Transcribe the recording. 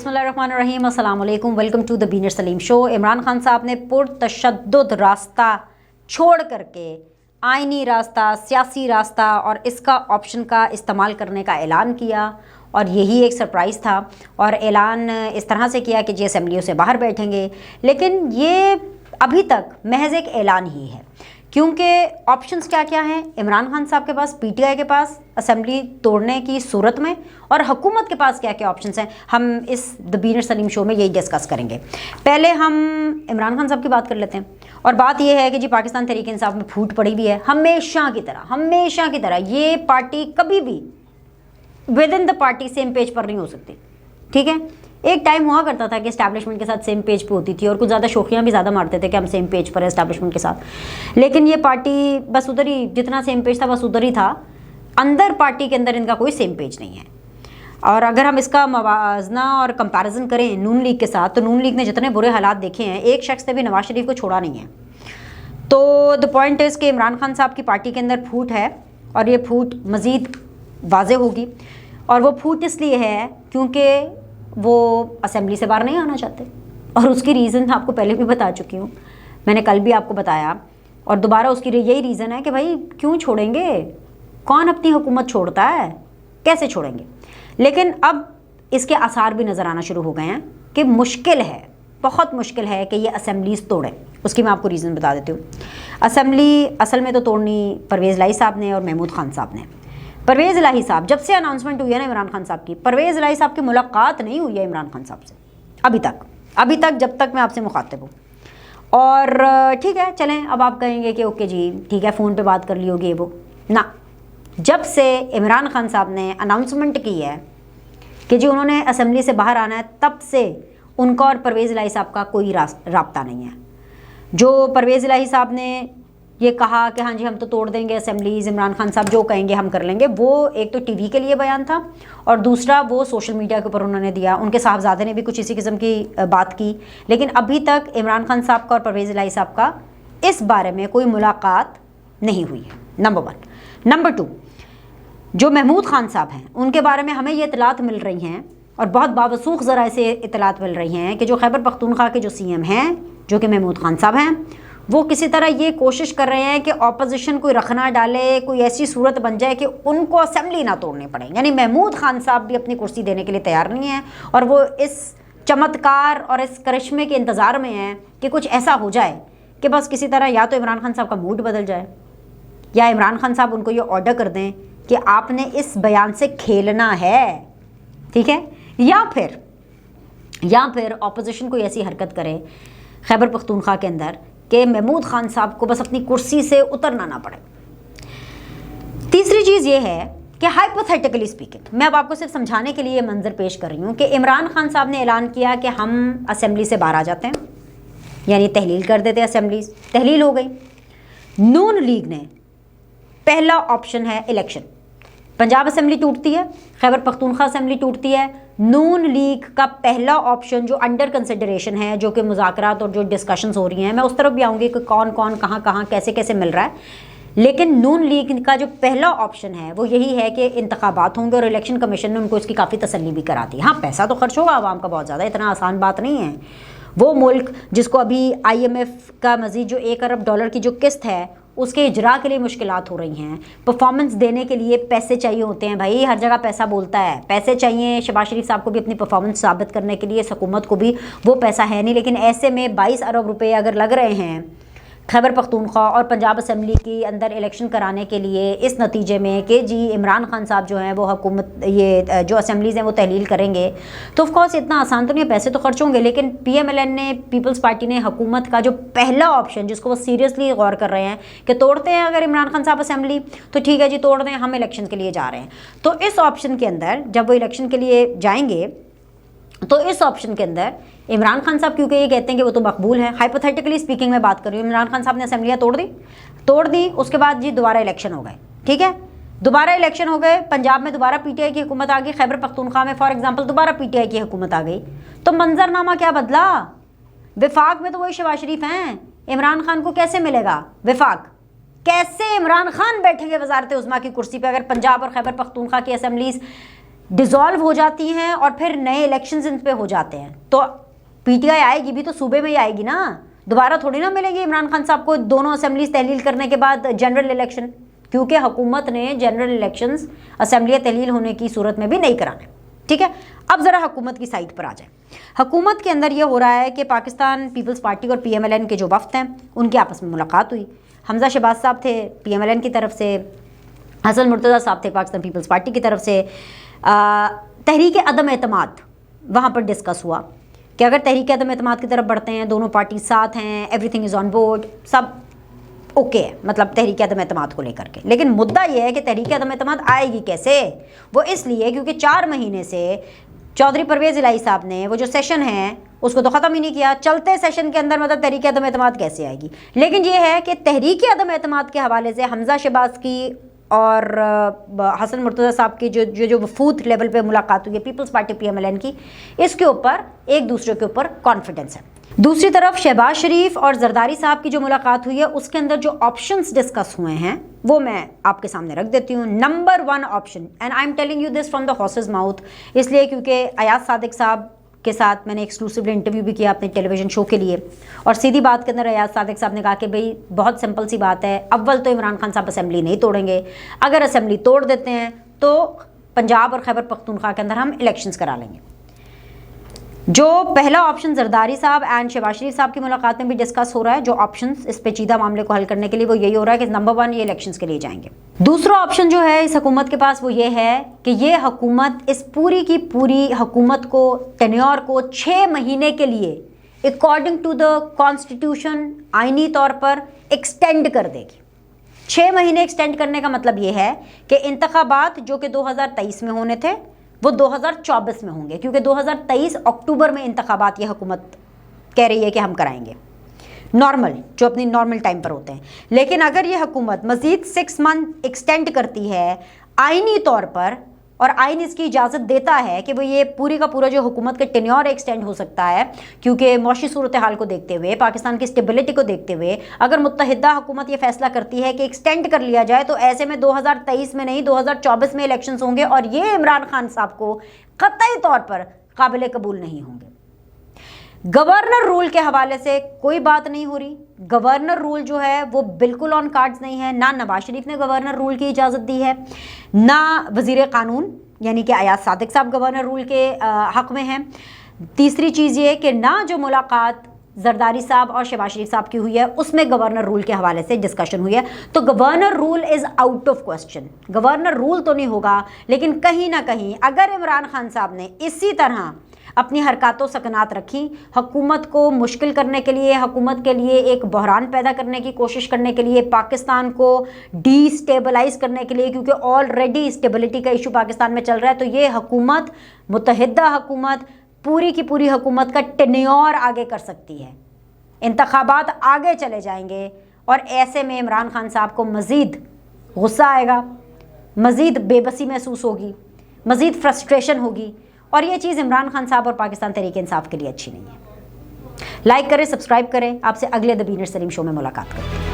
बिस्मिल्लाहिर्रहमानिर्रहीम, अस्सलाम वालेकुम, वेलकम टू द बीनर सलीम शो। इमरान खान साहब ने पुरतशद्दुद रास्ता छोड़ करके आइनी रास्ता, सियासी रास्ता और इसका ऑप्शन का इस्तेमाल करने का ऐलान किया और यही एक सरप्राइज़ था। और ऐलान इस तरह से किया कि जी असेंबलियों से बाहर बैठेंगे, लेकिन ये अभी तक महज एक ऐलान ही है, क्योंकि ऑप्शंस क्या क्या हैं इमरान खान साहब के पास, पीटीआई के पास असेंबली तोड़ने की सूरत में, और हुकूमत के पास क्या क्या ऑप्शंस हैं, हम इस द बीनर सलीम शो में यही डिस्कस करेंगे। पहले हम इमरान खान साहब की बात कर लेते हैं। और बात यह है कि जी पाकिस्तान तहरीक इंसाफ में फूट पड़ी भी है, हमेशा की तरह ये पार्टी कभी भी with in the party same page पर नहीं हो सकती। ठीक है, एक टाइम हुआ करता था कि एस्टैब्लिशमेंट के साथ सेम पेज पे होती थी और कुछ ज़्यादा शोखियाँ भी ज़्यादा मारते थे कि हम सेम पेज पर है एस्टैब्लिशमेंट के साथ, लेकिन ये पार्टी बस उधर ही, जितना सेम पेज था बस उधर ही था, अंदर पार्टी के अंदर इनका कोई सेम पेज नहीं है। और अगर हम इसका मवाजना और कंपैरिजन करें नून लीग के साथ, तो नून लीग ने जितने बुरे हालात देखे हैं, एक शख्स ने भी नवाज शरीफ को छोड़ा नहीं है। तो द पॉइंट इज़ कि इमरान खान साहब की पार्टी के अंदर फूट है और ये फूट मज़ीद वाज़े होगी। और वो फूट इसलिए है क्योंकि वो असेंबली से बाहर नहीं आना चाहते, और उसकी रीज़न आपको पहले भी बता चुकी हूँ, मैंने कल भी आपको बताया, और दोबारा उसकी यही रीज़न है कि भाई क्यों छोड़ेंगे, कौन अपनी हुकूमत छोड़ता है, कैसे छोड़ेंगे। लेकिन अब इसके आसार भी नज़र आना शुरू हो गए हैं कि मुश्किल है, बहुत मुश्किल है कि ये असेंबलीज तोड़ें। उसकी मैं आपको रीज़न बता देती हूँ। असेंबली असल में तो तोड़नी परवेज़ इलाही साहब ने और महमूद खान साहब ने। परवेज़ इलाही साहब, जब से अनाउंसमेंट हुई है ना इमरान खान साहब की, परवेज़ इलाही साहब की मुलाकात नहीं हुई है इमरान खान साहब से अभी तक जब तक मैं आपसे मुखातिब हूँ। और ठीक है, चलें, अब आप कहेंगे कि ओके जी ठीक है, फ़ोन पे बात कर ली होगी वो ना। जब से इमरान खान साहब ने अनाउंसमेंट की है कि जी उन्होंने असेंबली से बाहर आना है, तब से उनका और परवेज़ इलाही साहब का कोई राब्ता नहीं है। जो परवेज़ इलाही साहब ने ये कहा कि हाँ जी हम तो तोड़ देंगे असेंबलीज, इमरान खान साहब जो कहेंगे हम कर लेंगे, वो एक तो टीवी के लिए बयान था और दूसरा वो सोशल मीडिया के ऊपर उन्होंने दिया। उनके साहबजादे ने भी कुछ इसी किस्म की बात की, लेकिन अभी तक इमरान खान साहब का और परवेज़ इलाही साहब का इस बारे में कोई मुलाकात नहीं हुई है, नंबर 1। नंबर 2, जो महमूद खान साहब हैं उनके बारे में हमें ये इतलात मिल रही हैं, और बहुत बावसूख ज़रा से इतलात मिल रही हैं कि जो खैबर पख्तूनख्वा के जो सीएम हैं, जो कि महमूद खान साहब हैं, वो किसी तरह ये कोशिश कर रहे हैं कि ऑपोजिशन कोई रखना डाले, कोई ऐसी सूरत बन जाए कि उनको असेंबली ना तोड़नी पड़े। यानी महमूद खान साहब भी अपनी कुर्सी देने के लिए तैयार नहीं है, और वो इस चमत्कार और इस करिश्मे के इंतज़ार में हैं कि कुछ ऐसा हो जाए कि बस किसी तरह या तो इमरान खान साहब का मूड बदल जाए, या इमरान खान साहब उनको ये ऑर्डर कर दें कि आपने इस बयान से खेलना है, ठीक है, या फिर ऑपोजिशन कोई ऐसी हरकत करे खैबर पख्तूनख्वा के अंदर कि महमूद खान साहब को बस अपनी कुर्सी से उतरना ना पड़े। तीसरी चीज़ ये है कि हाइपोथेटिकली स्पीकिंग, मैं अब आपको सिर्फ समझाने के लिए मंजर पेश कर रही हूँ कि इमरान खान साहब ने ऐलान किया कि हम असेंबली से बाहर आ जाते हैं, यानी तहलील कर देते हैं, असेंबली तहलील हो गई। नून लीग ने पहला ऑप्शन है इलेक्शन, पंजाब असेंबली टूटती है, खैबर पख्तूनख्वा असेंबली टूटती है, नून लीग का पहला ऑप्शन जो अंडर कंसिडरेशन है, जो कि मुज़ाकरात और जो डिस्कशंस हो रही हैं, मैं उस तरफ भी आऊँगी कि कौन कौन कहाँ कहाँ कैसे कैसे मिल रहा है, लेकिन नून लीग का जो पहला ऑप्शन है वो यही है कि इंतखाबात होंगे, और इलेक्शन कमीशन ने उनको इसकी काफ़ी तसल्ली भी करा दी। हाँ, पैसा तो खर्च होगा आवाम का बहुत ज़्यादा, इतना आसान बात नहीं है। वो मुल्क जिसको अभी IMF का मज़ीद जो $1 अरब की जो किस्त है उसके इजरा के लिए मुश्किलात हो रही हैं, परफॉर्मेंस देने के लिए पैसे चाहिए होते हैं भाई, हर जगह पैसा बोलता है, पैसे चाहिए। शहबाज शरीफ साहब को भी अपनी परफॉर्मेंस साबित करने के लिए, हुकूमत को भी वो पैसा है नहीं, लेकिन ऐसे में 22 अरब रुपए अगर लग रहे हैं खैबर पख्तूनख्वा और पंजाब असेंबली के अंदर इलेक्शन कराने के लिए, इस नतीजे में कि जी इमरान खान साहब जो हैं वो हुकूमत, ये जो असेंबलीज़ हैं वो तहलील करेंगे, तो ऑफकोर्स इतना आसान तो नहीं है, पैसे तो खर्च होंगे। लेकिन PMLN ने, पीपल्स पार्टी ने, हुकूमत का जो पहला ऑप्शन जिसको वो सीरियसली गौर कर रहे हैं कि तोड़ते हैं अगर इमरान खान साहब असेंबली, तो ठीक है जी तोड़ दें, हम इलेक्शन के लिए जा रहे हैं। तो इस ऑप्शन के अंदर जब वो इलेक्शन के लिए जाएंगे, तो इस ऑप्शन के अंदर इमरान खान साहब, क्योंकि ये कहते हैं कि वो तो मकबूल है, हाइपोथेटिकली स्पीकिंग में बात कर रही हूँ, इमरान खान साहब ने असेंबलियाँ तोड़ दी, उसके बाद जी दोबारा इलेक्शन हो गए, ठीक है, दोबारा इलेक्शन हो गए, पंजाब में दोबारा PTI की हुकूमत आ गई, खैबर पख्तूनख्वा में फॉर एग्जांपल दोबारा PTI की हुकूमत आ गई, तो मंजरनामा क्या बदला? विफाक में तो वही शहबाज शरीफ हैं, इमरान खान को कैसे मिलेगा विफाक? कैसे इमरान खान बैठेंगे वजारत उज़्मा की कुर्सी पर अगर पंजाब और खैबर पख्तूनख्वा की असेंबलीज डिसॉल्व हो जाती हैं और फिर नए इलेक्शंस इन पे हो जाते हैं, तो पीटीआई आएगी भी तो सूबे में ही आएगी ना, दोबारा थोड़ी ना मिलेगी इमरान खान साहब को दोनों असेंबलीज तहलील करने के बाद जनरल इलेक्शन, क्योंकि हुकूमत ने जनरल इलेक्शंस असेंबली तहलील होने की सूरत में भी नहीं कराने। ठीक है, अब ज़रा हुकूमत की साइड पर आ जाए। हुकूमत के अंदर ये हो रहा है कि पाकिस्तान पीपल्स पार्टी और पीएमएलएन के जो वफ्द हैं उनकी आपस में मुलाकात हुई। हमजा शहबाज साहब थे पीएमएलएन की तरफ से, हसन मुर्तज़ा साहब थे पाकिस्तान पीपल्स पार्टी की तरफ से। तहरीक अदम एतमाद वहाँ पर डिस्कस हुआ कि अगर तहरीक अदम एतमाद की तरफ बढ़ते हैं, दोनों पार्टी साथ हैं, एवरीथिंग इज़ ऑन बोर्ड, सब ओके है, मतलब तहरीक अदम एतमाद को लेकर के। लेकिन मुद्दा यह है कि तहरीक अदम एतमाद आएगी कैसे? वो इसलिए क्योंकि 4 महीने से चौधरी परवेज़ इलाही साहब ने वो जो सेशन है उसको तो ख़त्म ही नहीं किया। चलते सेशन के अंदर मतलब तहरीक अदम एतमाद कैसे आएगी? लेकिन ये है कि तहरीक अदम एतमाद के हवाले से हमजा शहबाज की और हसन मुर्तज़ा साहब की जो वफूद लेवल पे मुलाकात हुई है पीपल्स पार्टी पीएमएलएन की, इसके ऊपर एक दूसरे के ऊपर कॉन्फिडेंस है। दूसरी तरफ शहबाज शरीफ और जरदारी साहब की जो मुलाकात हुई है उसके अंदर जो ऑप्शंस डिस्कस हुए हैं वो मैं आपके सामने रख देती हूँ। Number 1 option, and I am telling you this from the horses mouth, इसलिए क्योंकि अयाज सादिक साहब के साथ मैंने एक्सक्लूसिवली इंटरव्यू भी किया अपने टेलीविजन शो के लिए, और सीधी बात के अंदर अयाज सादिक साहब ने कहा कि भाई बहुत सिंपल सी बात है, अव्वल तो इमरान खान साहब असेंबली नहीं तोड़ेंगे, अगर असेंबली तोड़ देते हैं तो पंजाब और खैबर पख्तूनख्वा के अंदर हम इलेक्शंस करा लेंगे। जो पहला ऑप्शन जरदारी साहब एंड शहबाज शरीफ साहब की मुलाकात में भी डिस्कस हो रहा है, जो ऑप्शंस इस पेचीदा मामले को हल करने के लिए वो यही हो रहा है कि नंबर 1 ये इलेक्शंस के लिए जाएंगे। दूसरा ऑप्शन जो है इस हुकूमत के पास वो ये है कि ये हुकूमत इस पूरी की पूरी हुकूमत को टेन्योर को 6 महीने के लिए अकॉर्डिंग टू द कॉन्स्टिट्यूशन आइनी तौर पर एक्सटेंड कर देगी। 6 महीने एक्सटेंड करने का मतलब ये है कि इंतखाबात जो कि 2023 में होने थे वो 2024 में होंगे, क्योंकि 2023 अक्टूबर में इंतखाबात ये हुकूमत कह रही है कि हम कराएंगे नॉर्मल, जो अपनी नॉर्मल टाइम पर होते हैं। लेकिन अगर ये हुकूमत मज़ीद 6 मंथ एक्सटेंड करती है आइनी तौर पर, और आइन इसकी इजाज़त देता है कि वो ये पूरी का पूरा जो हुकूमत का टेन्योर एक्सटेंड हो सकता है, क्योंकि मौशी सूरत हाल को देखते हुए, पाकिस्तान की स्टेबिलिटी को देखते हुए अगर मुत्तहिदा हुकूमत ये फैसला करती है कि एक्सटेंड कर लिया जाए, तो ऐसे में 2023 में नहीं 2024 में इलेक्शंस होंगे, और ये इमरान खान साहब को कतई तौर पर काबिल कबूल नहीं होंगे। गवर्नर रूल के हवाले से कोई बात नहीं हो रही। गवर्नर रूल जो है वो बिल्कुल ऑन कार्ड्स नहीं है, ना नवाज शरीफ ने गवर्नर रूल की इजाज़त दी है, ना वज़ीर क़ानून यानी कि अयाज सादिक साहब गवर्नर रूल के हक़ में हैं। तीसरी चीज़ ये कि ना जो मुलाकात जरदारी साहब और शहबाज शरीफ साहब की हुई है उसमें गवर्नर रूल के हवाले से डिस्कशन हुई है, तो governor rule is out of question. Governor rule तो नहीं होगा, लेकिन कहीं ना कहीं अगर इमरान खान साहब ने इसी तरह अपनी हरकतों सकनात रखी, हुकूमत को मुश्किल करने के लिए, हुकूमत के लिए एक बहरान पैदा करने की कोशिश करने के लिए, पाकिस्तान को डीस्टेबलाइज करने के लिए, क्योंकि ऑलरेडी स्टेबिलिटी का इशू पाकिस्तान में चल रहा है, तो ये हुकूमत, मुत्तहिदा हुकूमत, पूरी की पूरी हुकूमत का टेन्योर आगे कर सकती है। इंतखाबात आगे चले जाएंगे और ऐसे में इमरान खान साहब को मज़ीद गुस्सा आएगा, मज़ीद बेबसी महसूस होगी, मज़ीद फ्रस्ट्रेशन होगी, और ये चीज़ इमरान खान साहब और पाकिस्तान तहरीक इंसाफ के लिए अच्छी नहीं है। लाइक करें, सब्सक्राइब करें। आपसे अगले द बीनर सलीम शो में मुलाकात करें।